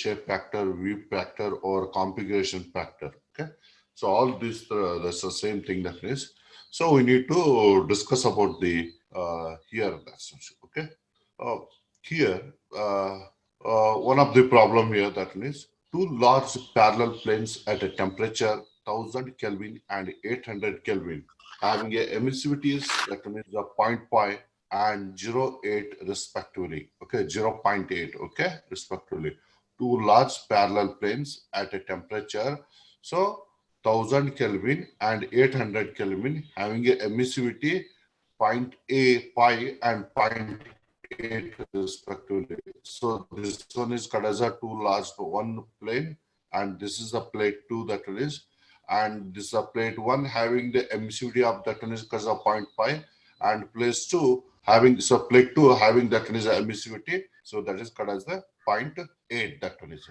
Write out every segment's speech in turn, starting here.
shape factor, view factor, or configuration factor. Okay, so all this that's the same thing that is. So we need to discuss about the here. That's okay. Uh, Here, one of the problem here that is two large parallel planes at a temperature 1000 Kelvin and 800 Kelvin having a emissivities that means the 0.5 and 0.8 respectively. Okay, 0.8. Okay, respectively. Two large parallel planes at a temperature. So 1000 Kelvin and 800 Kelvin having a emissivity point A pi and 0.8 respectively. So this one is called as a two large one plane, and this is the plate 2 that is, and this is a plate 1 having the emissivity of that one is because of 0.5, and place 2 having so plate 2 having that one is a emissivity, so that is called as the 0.8 that one is.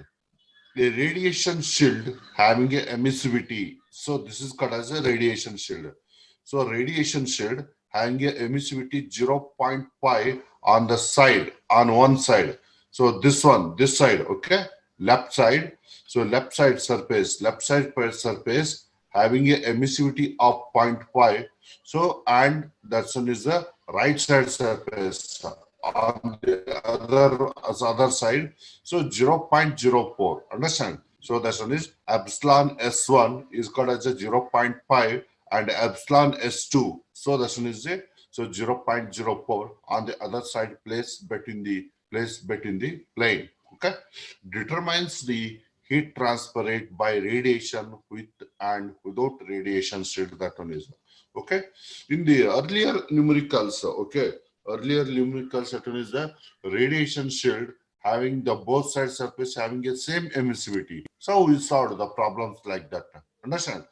A radiation shield having a emissivity, so this is called as a radiation shield. So radiation shield having a emissivity 0.5 on the side, on one side. So this one, this side, okay, left side. So left side surface having a emissivity of 0.5. So and that one is the right side surface on the other side. So 0.04. Understand? So that one is epsilon S1 is called as a 0.5 and epsilon S2. So that one is a so 0.04 on the other side placed between the plane. Okay, determines the heat transfer rate by radiation with and without radiation shield. That one is okay. In the earlier numericals, okay, earlier numericals that one is the radiation shield having the both side surface having a same emissivity. So we solved the problems like that. Understand?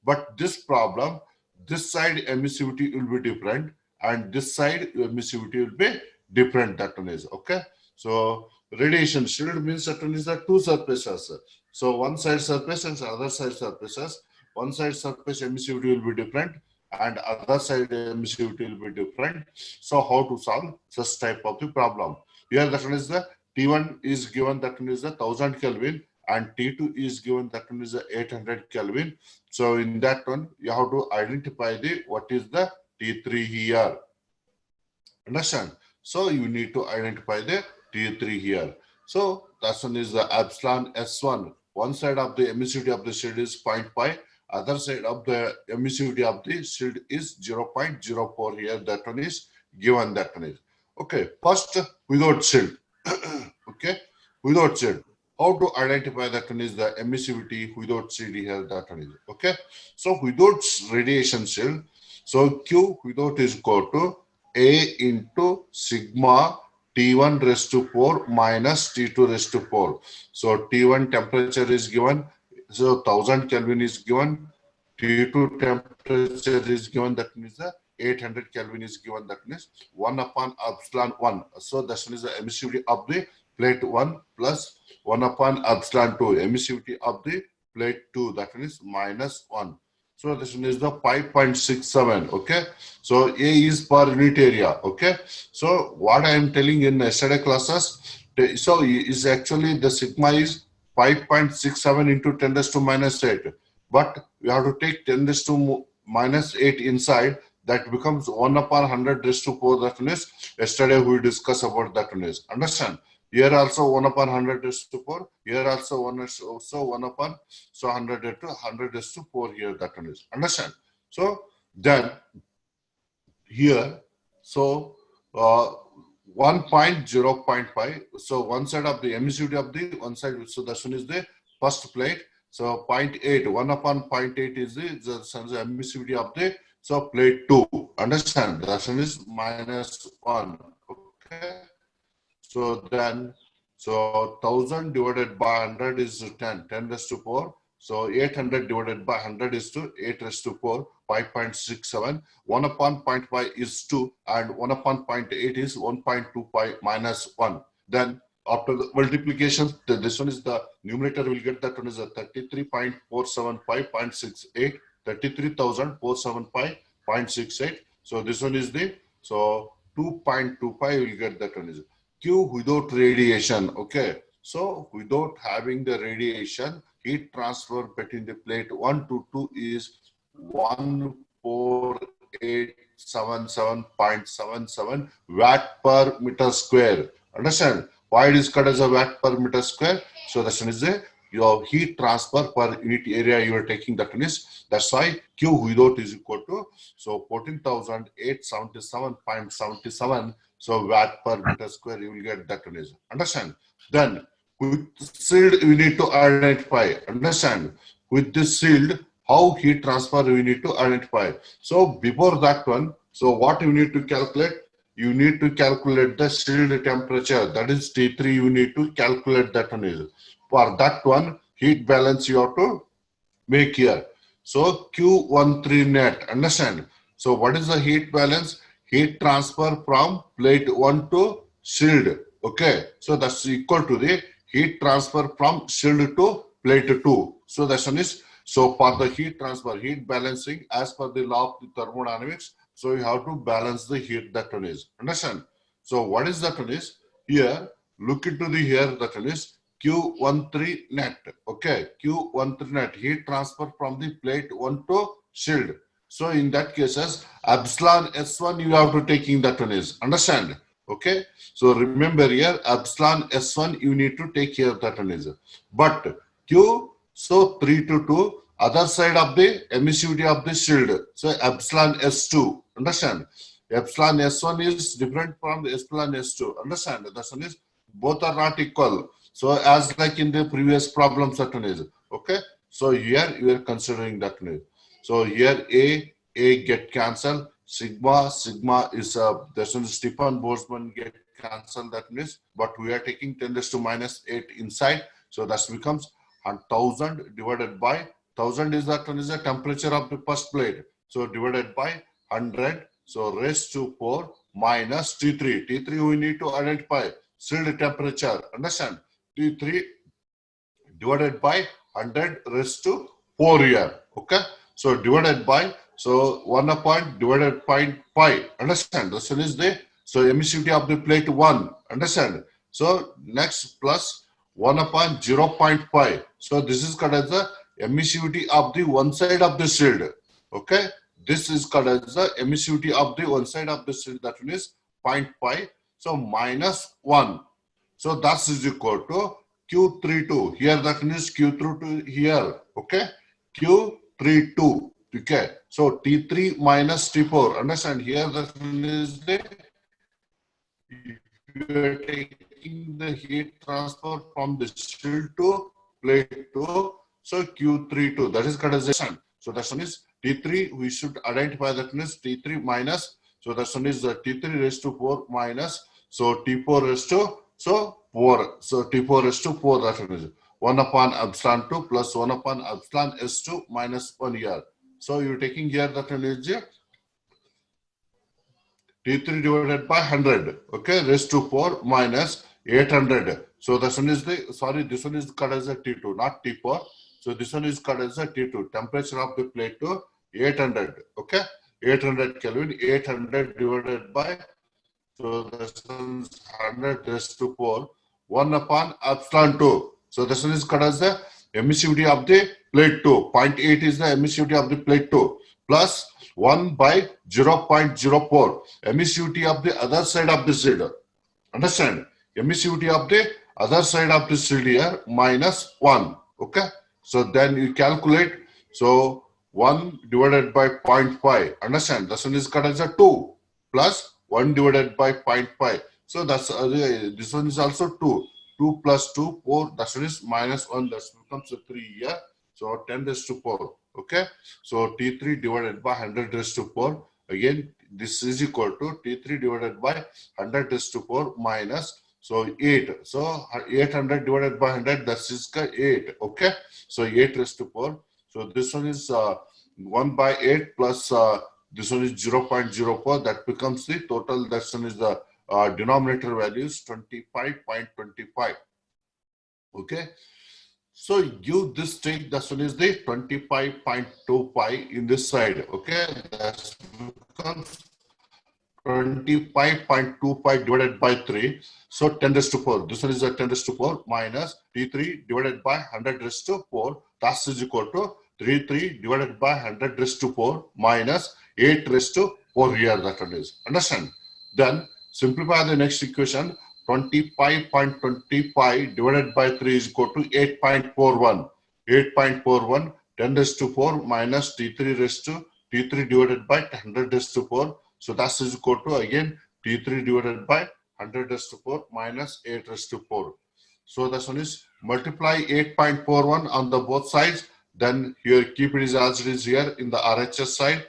But this problem, this side emissivity will be different and this side emissivity will be different. That one is okay. So radiation shield means that one is the two surfaces. So one side surface and other side surfaces. One side surface emissivity will be different and other side emissivity will be different. So how to solve such type of the problem? Here that one is the T1 is given, that one is the 1000 Kelvin, and T2 is given, that one is the 800 Kelvin. So in that one you have to identify the what is the T3 here. Understand? So you need to identify the T3 here. So that one is the epsilon S1. One side of the emissivity of the shield is 0.5. Other side of the emissivity of the shield is 0.04 here. That one is given. That one is okay. First, without shield. Okay, without shield. How to identify that one is the emissivity without shield here. That one is okay. So without radiation shield, so Q without is equal to A into sigma T1 raised to 4 minus T2 raised to 4. So T1 temperature is given. So 1000 Kelvin is given. T2 temperature is given. That means the 800 Kelvin is given. That means 1 upon epsilon 1. So that is the emissivity of the plate 1 plus 1 upon epsilon 2. Emissivity of the plate 2. That is minus 1. So this one is the 5.67. Okay. So A is per unit area. Okay. So what I am telling in yesterday classes, so is actually the sigma is 5.67 into 10 raised to minus 8. But we have to take 10 raised to minus 8 inside. That becomes 1 upon 100 raised to 4. That one is yesterday we discussed about that one is. Understand? Here also 1 upon 100 raised to 4. Here also 1 upon 100 to 100 raised to 4 here. That one is. Understand? So then here, so 1.0.5. So one side of the emissivity of the one side. So that one is the first plate. So 0.8. 1 upon 0.8 is the emissivity of the so plate 2. Understand? That one is minus 1. Okay. So then, so 1000 divided by 100 is 10, 10 raised to 4. So 800 divided by 100 is to 8 raised to 4, 5.67. 1 upon 0.5 is 2 and 1 upon 0.8 is 1.25 minus 1. Then after the multiplication, this one is the numerator will get that one is a 33.475.68, 33,475.68. So this one is the, so 2.25 will get that one is Q without radiation. Okay. So without having the radiation, heat transfer between the plate 1 to 2 is 14,877.77 watt per meter square. Understand? Why it is cut as a watt per meter square? So that one is your heat transfer per unit area you are taking, that one is, that's why Q without is equal to, so 14,877.77, so watt per meter square you will get, that one is. Understand? Then with shield we need to identify. Understand? With this shield, how heat transfer we need to identify. So before that one, so what you need to calculate? You need to calculate the shield temperature, that is T3. You need to calculate that one is. For that one, heat balance you have to make here. So Q13 net. Understand? So what is the heat balance? Heat transfer from plate 1 to shield. Okay. So that's equal to the heat transfer from shield to plate 2. So that one is, so for the heat transfer, heat balancing as per the law of the thermodynamics, so you have to balance the heat, that one is. Understand? So what is that one is? Here, look into the here, that one is Q13 net. Okay, Q13 net, heat transfer from the plate 1 to shield. So in that cases, epsilon S1 you have to taking, that one is. Understand? Okay. So remember here, epsilon S1 you need to take here, that one is. But Q, so 3 to 2, other side of the emissivity of the shield. So epsilon S2. Understand? Epsilon S1 is different from the epsilon S2. Understand? That one is, both are not equal. So as like in the previous problem, that one is. Okay. So here you are considering that one is. So here A get cancelled. Sigma is this one, Stefan Boltzmann get cancelled, that means, but we are taking 10 raised to minus 8 inside. So that becomes 1000 divided by 1000 is that one is the temperature of the first plate. So divided by 100. So raised to 4 minus T3. T3 we need to identify shield temperature. Understand? T3 divided by 100 raised to 4 here. Okay. So divided by, so 1 upon divided by 0.5. Understand? This one is the, so emissivity of the plate 1. Understand? So next plus 1 upon 0.5. So this is called as the emissivity of the one side of the shield. Okay. This is called as the emissivity of the one side of the shield, that one is 0.5. So minus 1. So that is equal to Q32. Here that means Q32 here. Okay. Q32. Okay. So T3 minus T4. Understand? Here that is the, if you are taking the heat transfer from the shield to plate 2. So Q32. That is called as the, so that one is T3. We should identify that means T3 minus. So that one is the T3 raised to 4 minus. So T4 raised to, so 4. So T4 raised to 4, that one is 1 upon epsilon 2 plus 1 upon epsilon S2 minus 1 here. So you're taking here that one is T3 divided by 100. Okay, raised to 4 minus 800. So this one is the, sorry, this one is cut as a T2, not T4. So this one is cut as a T2. Temperature of the plate to 800. Okay, 800 Kelvin, 800 divided by, so this one is 100 raised to 4, 1 upon epsilon 2. So this one is cut as the emissivity of the plate 2. 0.8 is the emissivity of the plate 2 plus 1 by 0.04 emissivity of the other side of the shield. Understand? Emissivity of the other side of the shield here minus 1. Okay. So then you calculate. So 1 divided by 0.5. Understand? This one is cut as a 2 plus 1 divided by 0.5. So that's this one is also 2. 2 plus 2, 4. That one is minus 1. That becomes a 3 here. So 10 raised to 4. Okay. So T3 divided by 100 raised to 4. Again, this is equal to T3 divided by 100 raised to 4 minus, so 8. So 800 divided by 100, that is 8. Okay. So 8 raised to 4. So this one is 1 by 8 plus this one is 0.04. That becomes the total. That one is the denominator value is 25.25. Okay. So you this take, that one is the 25.25 in this side. Okay. That becomes 25.25 divided by 3. So 10 raised to 4. This one is a 10 raised to 4 minus T3 divided by 100 raised to 4. That is equal to 3 divided by 100 raised to 4 minus 8 raised to 4 here. That one is. Understand? Then simplify the next equation. 25.25 divided by 3 is equal to 8.41. 8.41, 10 raised to 4 minus T3 divided by 100 raised to 4. So that is equal to again T3 divided by 100 raised to 4 minus 8 raised to 4. So this one is multiply 8.41 on the both sides. Then here keep it as it is here in the RHS side.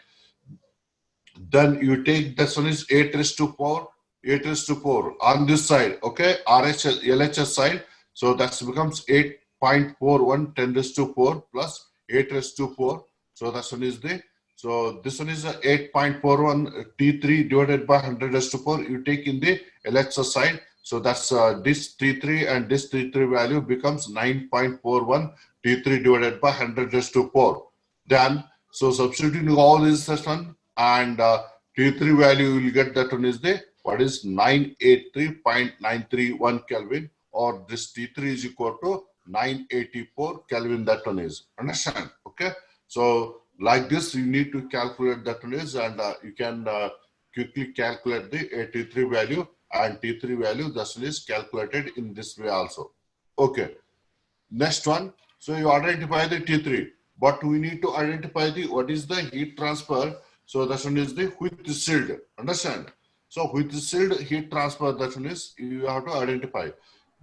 Then you take this one is 8 raised to 4. 8 raised to 4 on this side, okay, RHS, LHS side. So that becomes 8.41, 10 raised to 4 plus 8 raised to 4. So that one is the, so this one is 8.41 T3 divided by 100 raised to 4. You take in the LHS side. So that's this T3 and this T3 value becomes 9.41 T3 divided by 100 raised to 4. Then, so substituting all is this one and T3 value you will get that one is the, what is 983.931 Kelvin, or this T3 is equal to 984 Kelvin, that one is. Understand? Okay. So like this you need to calculate that one is, and you can quickly calculate the T3 value and T3 value. This one is calculated in this way also. Okay. Next one. So you identify the T3, but we need to identify the what is the heat transfer. So that one is the with the shield. Understand? So with the shield heat transfer, that one is you have to identify.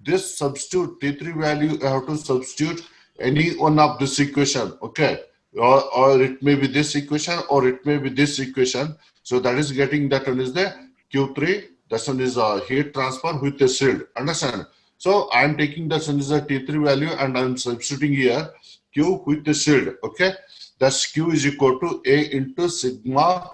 This substitute T3 value, you have to substitute any one of this equation, okay? Or it may be this equation or it may be this equation. So that is getting that one is the Q3. That one is a heat transfer with the shield. Understand? So I am taking that one is a T3 value and I am substituting here Q with the shield, okay? That's Q is equal to A into sigma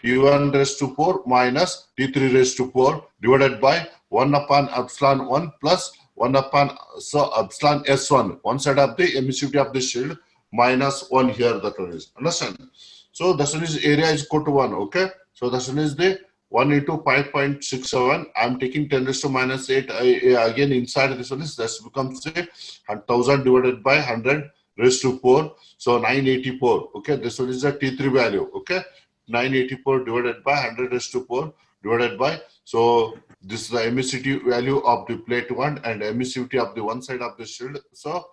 T1 raised to 4 minus T3 raised to 4 divided by 1 upon epsilon 1 plus 1 upon so epsilon S1. One side of the emissivity of the shield minus 1 here, that one is. Understand? So this one is area is equal to 1. Okay. So this one is the 1 into 5.67. I'm taking 10 raised to minus 8. Again inside this one is this becomes 1000 divided by 100 raised to 4. So 984. Okay. This one is the T3 value. Okay. 984 divided by 100 raised to 4 divided by, so this is the emissivity value of the plate 1 and emissivity of the one side of the shield. So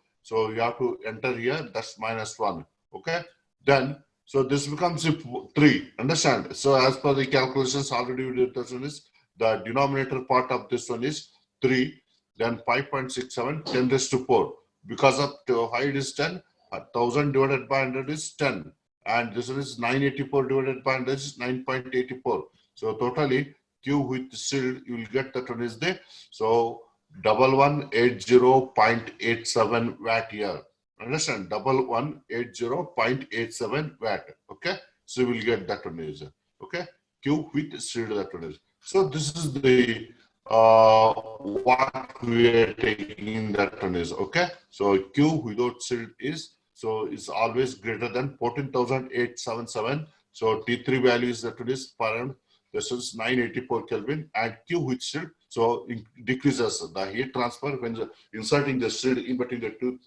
you have to enter here, that's minus 1. Okay. Then, so this becomes 3. Understand? So as per the calculations already we did, this one is the denominator part of this one is 3. Then 5.67, 10 raised to 4. Because of height is 10, 1000 divided by 100 is 10. And this one is 984 divided by 100 is 9.84. So totally Q with shield you will get that one is the, so 1180.87 watt here. Understand? 1180.87 watt. Okay. So we will get that one is, okay. Q with shield, that one is. So this is the what we are taking in, that one is, okay. So Q without shield is, so it's always greater than 14,877. So T3 value is that it is per, this is 984 Kelvin, and Q with shield, so it decreases the heat transfer when inserting the shield in between the two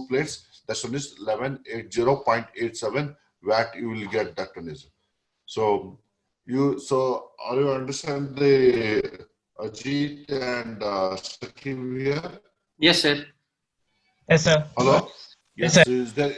plates. That one is 1180.87 watt. You will get that one is. So are you understand the Ajit and Shakib here? Yes, sir. Yes, sir. Hello. Yes, Yes, sir. is there